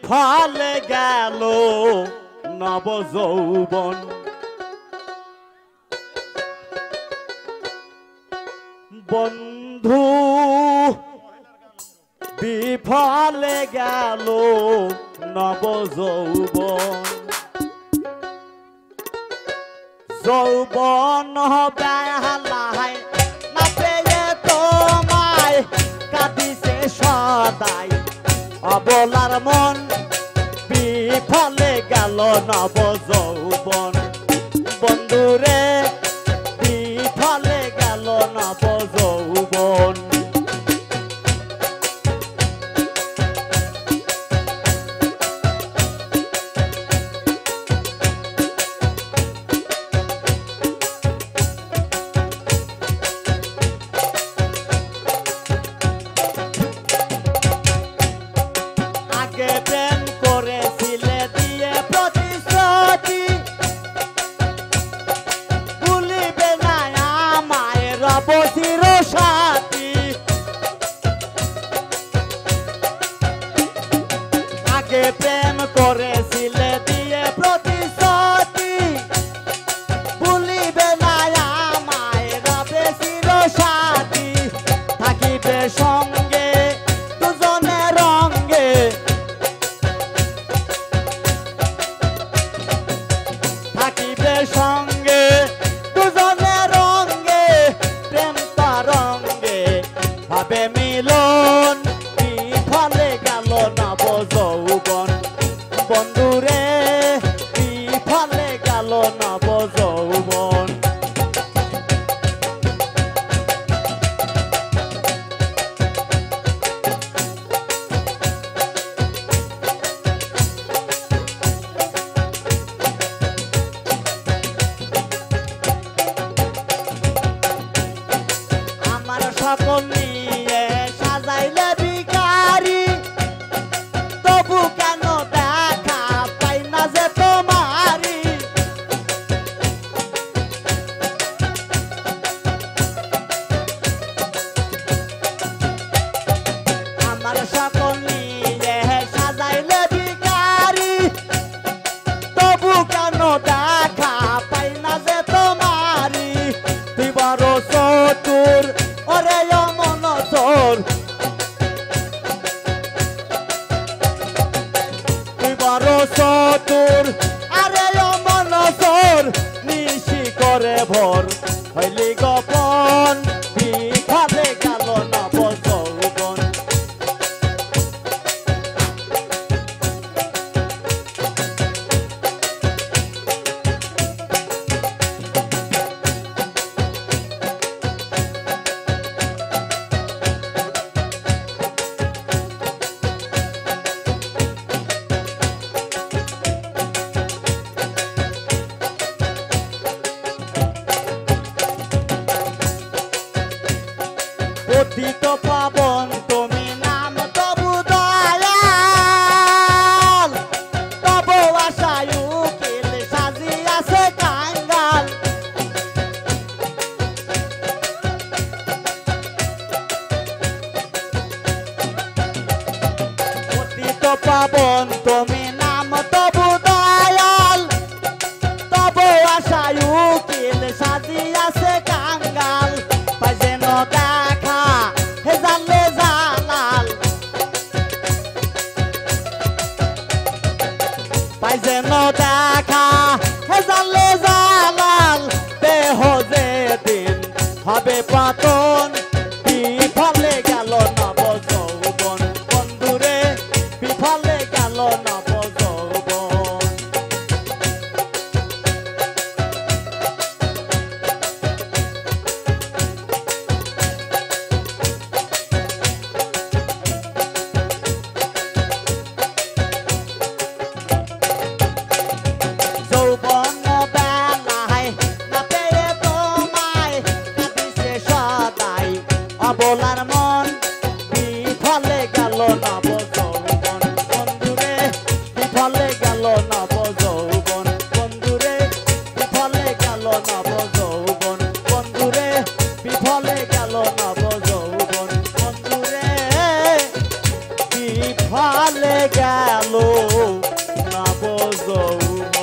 বিফলে গেল নব যৌবন বন্ধু বিফলে গেল নব যৌবন যৌবন বেহালায় না পেয়ে তোমায় কাঁদিছে সদাই অবলার মন বিফলে গেল নব যৌবন বন্ধুরে বিফলে গেল নব যৌবন প্রেম করেছিলে দিয়ে প্রতিশ্রুতি ভুলিবে না আমায় রবে চিরসাথী থাকিবে সঙ্গে দুজনে রঙ্গে থাকিবে সঙ্গে দুজনে রঙ্গে প্রেম তরঙ্গে হবে মিলন বিফলে গেল নব যৌবন বন্ধুরে বিফলে গেল নব যৌবন আমার সকল নিয়ে সাজাইলে ভিখারি তবু কেন দেখা পাই না যে তোমারি আমার সকল নিয়ে সাজাইলে ভিখারি তবু কেন দেখা পাই না যে তোমারি তুই বড় চতুর ওরে অমন চোর তুই বড় চতুর আরে অমন চোর নিশি করে ভোর হইলি গোপন বিফলে গেল নব যৌবন পতিত পাবন তুমি নাম তবু দয়াল তবু আশায় উকিল সাজিয়াছে কাঙ্গাল পতিত পাবন তুমি নাম তবু দয়াল তবু আশায় উকিল সাজিয়াছে কাঙ্গাল যেন দেখা হে জানলে জালাল পাই যেন দেখা হে জানলে জালাল দেহ যেদিন হবে পাতন বিফলে গেল নব যৌবন বন্ধুরে বিফলে গেল নব যৌবন যৌবন বেলায় না পেয়ে তোমায় কাঁদিছে সদাই অবলার মন বিফলে গেল নব যৌবন বন্ধুরে বিফলে গেল নব যৌবন বন্ধুরে বিফলে গেল নব যৌবন বন্ধুরে বিফলে গেল নব যৌবন বন্ধুরে বিফলে গেল go.